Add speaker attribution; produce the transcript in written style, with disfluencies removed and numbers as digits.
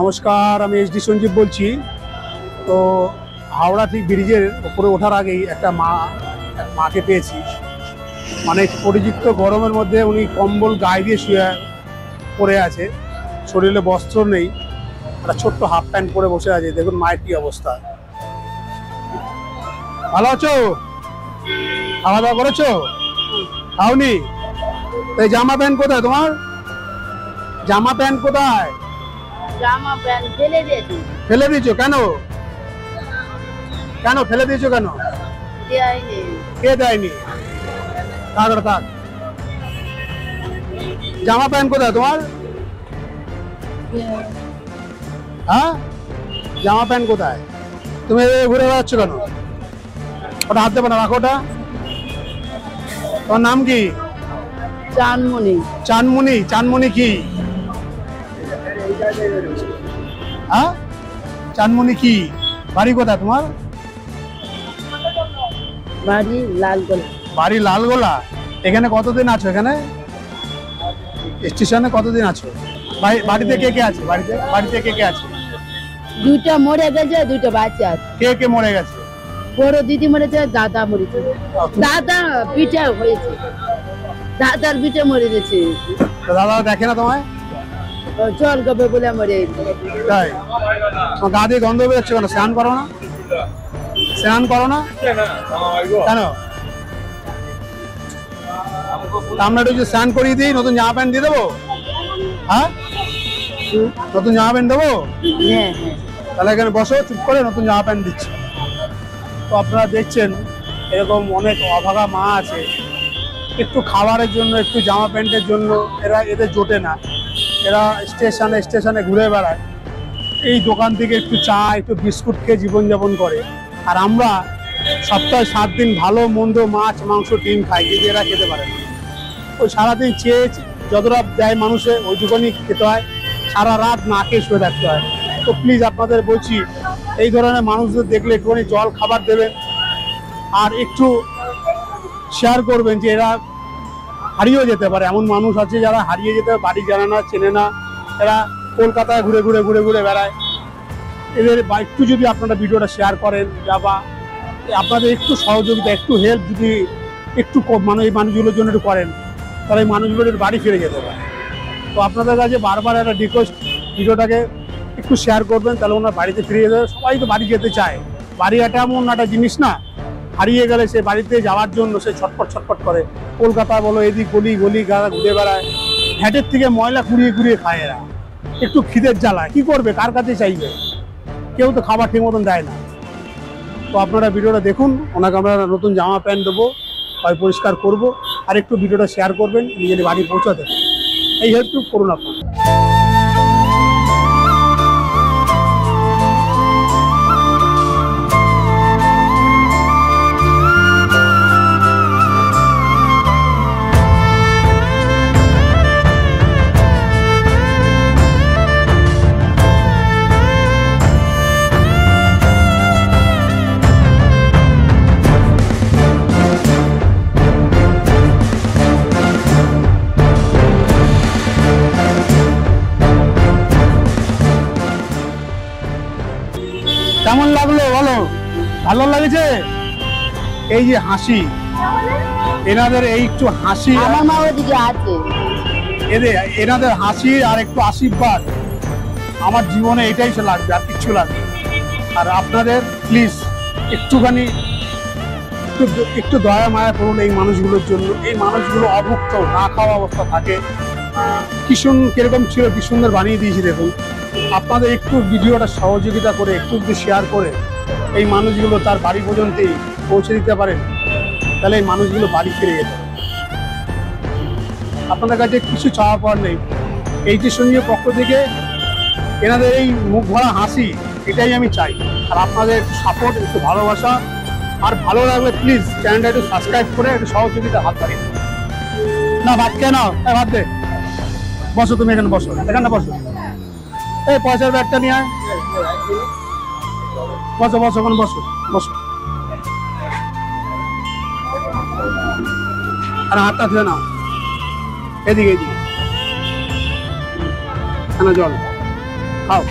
Speaker 1: নমস্কার, আমি এসডি সঞ্জীব বলছি। তো হাওড়া ঠিক ব্রিজের উপরে ওঠার আগেই একটা মাকে পেয়েছি। মানে পরিযুক্ত গরমের মধ্যে উনি কম্বল গায়ে দিয়ে শুয়ে পড়ে আছে, শরীরে বস্ত্র নেই, একটা ছোট্ট হাফ প্যান্ট পরে বসে আছে। দেখুন মায়ের কি অবস্থা। ভালো আছো? খাওয়া দাওয়া করেছো? খাওনি? এই জামা প্যান্ট কোথায় তোমার? জামা প্যান্ট কোথায়?
Speaker 2: জামা প্যান্ট ফেলে দিয়েছি।
Speaker 1: ফেলে দিয়েছো কেন? কেন ফেলে দিয়েছো কেন?
Speaker 2: দেয়নি।
Speaker 1: কে দেয়নি? থাক। জামা প্যান্ট কোথায় তোমার? হ্যাঁ, জামা প্যান্ট কোথায়? তুমি ঘুরে বেড়াচ্ছ কেন? ওটা হাত দেবে না, রাখো ওটা। তোমার নাম কি?
Speaker 2: চানমুনি।
Speaker 1: চানমুনি? চানমুনি কি? হ্যাঁ, চানমুনি কি? বাড়ি কোথায় তোমার?
Speaker 2: বাড়ি লালগোলা।
Speaker 1: বাড়ি লালগোলা। এখানে কতদিন আছো? এখানে স্টেশনে কতদিন আছো? বাড়িতে কে কে আছে? বাড়িতে কে কে আছে?
Speaker 2: দুইটা মরে গেছে, দুইটা বাচ্চা আছে।
Speaker 1: কে কে মরে গেছে?
Speaker 2: বড় দিদি মরেছে, দাদা মরেছে। দাদা পিঠে হয়েছে, দাদার পিঠে মরে গেছে।
Speaker 1: দাদা দেখে না তোমায়?
Speaker 2: জল গবে বলে মরে।
Speaker 1: তাই? তোমার গা দিয়ে গন্ধ বেরোচ্ছে কেন? স্নান করো না? স্নান করো না কেন? আমরা একটু স্নান করিয়ে দিই, নতুন জামা প্যান্ট দিয়ে দেবো। হ্যাঁ, নতুন জামা প্যান্ট দেবো।
Speaker 2: হ্যাঁ,
Speaker 1: তাহলে এখানে বসো, চুপ করে নতুন জামা প্যান্ট দিচ্ছি। তো আপনারা দেখছেন এরকম অনেক অভাগা মা আছে, একটু খাবারের জন্য, একটু জামা প্যান্টের জন্য এদের জোটে না। এরা স্টেশনে ঘুরে বেড়ায়, এই দোকান থেকে একটু চা, একটু বিস্কুট খেয়ে জীবনযাপন করে। আর আমরা সপ্তাহে 7 দিন ভালো মন্দ, মাছ মাংস ডিম খাই, কিন্তু এরা খেতে পারে না। ওই সারাদিন চেয়ে যতটা দেয় মানুষে ওইটুকুনি খেতে হয়, সারা রাত না খেয়ে শুয়ে থাকতে হয়। তো প্লিজ আপনাদের বলছি, এই ধরনের মানুষদের দেখলে একটুখানি জল খাবার দেবেন, আর একটু শেয়ার করবেন যে এরা হারিয়েও যেতে পারে। এমন মানুষ আছে যারা হারিয়ে যেতে বাড়ি জানে না, চেনে না, এরা কলকাতায় ঘুরে ঘুরে বেড়ায়। এদের একটু যদি আপনারা ভিডিওটা শেয়ার করেন, বা আপনাদের একটু সহযোগিতা, একটু হেল্প যদি একটু মানে এই মানুষগুলোর জন্য একটু করেন, তাহলে এই মানুষগুলোর বাড়ি ফিরে যেতে পারে। তো আপনাদের কাছে বারবার একটা রিকোয়েস্ট, ভিডিওটাকে একটু শেয়ার করবেন, তাহলে ওনার বাড়িতে ফিরে যেতে। সবাই তো বাড়ি যেতে চায়, বাড়ি একটা এমন একটা জিনিস না, হারিয়ে গেলে সে বাড়িতে যাওয়ার জন্য সে ছটফট করে। কলকাতা বলো, এদিক গলি গাড়া ঘুরে বেড়ায়, ঘ্যাটের থেকে ময়লা কুড়িয়ে খায় এরা। একটু খিদের জ্বালায়, কি করবে, কার কাছে চাইবে? কেউ তো খাবার ঠিক মতন দেয় না। তো আপনারা ভিডিওটা দেখুন, ওনাকে আমরা নতুন জামা প্যান্ট দেবো, পরিষ্কার করব, আর একটু ভিডিওটা শেয়ার করবেন, নিজের বাড়ি পৌঁছাতে। এই হেল্পটুকু করুন আপনারা। কেমন লাগলো বলো? ভালো লাগছে? এই যে হাসি, এনাদের এই একটু হাসি,
Speaker 2: আমার মা ওদিকে আছে,
Speaker 1: এনাদের হাসি আর একটু আশীর্বাদ আমার জীবনে এটাই লাগবে, আর কিচ্ছু লাগবে। আর আপনাদের প্লিজ একটুখানি একটু দয়া মায়া করুন এই মানুষগুলোর জন্য। এই মানুষগুলো অভুক্ত, না খাওয়া অবস্থা থাকে। কিরকম ছিল, কি সুন্দর বানিয়ে দিয়েছি দেখুন। আপনাদের একটু ভিডিওটা সহযোগিতা করে, একটু শেয়ার করে এই মানুষগুলো তার বাড়ি পর্যন্তই পৌঁছে দিতে পারেন, তাহলে এই মানুষগুলো বাড়ি ফিরে যেতে পারে। আপনাদের কাছে কিছু চাওয়া পাওয়ার নেই। এইচডি সঞ্জীবের পক্ষ থেকে এনাদের এই মুখ ভরা হাসি, এটাই আমি চাই। আর আপনাদের সাপোর্ট, একটু ভালোবাসা, আর ভালো লাগবে প্লিজ চ্যানেলটা একটু সাবস্ক্রাইব করে একটু সহযোগিতা হাত বাড়িয়ে না। ভাত খেয়ে নাও, ভাত দে। বসো, তুমি এখানে বসো, এখানে বসো। এই পয়সার ব্যাগটা নিয়ে আয়। বসো ওখানে বসো। আর হাতটা ধুয়ে নাও, এদিকে এখানে জল খাও।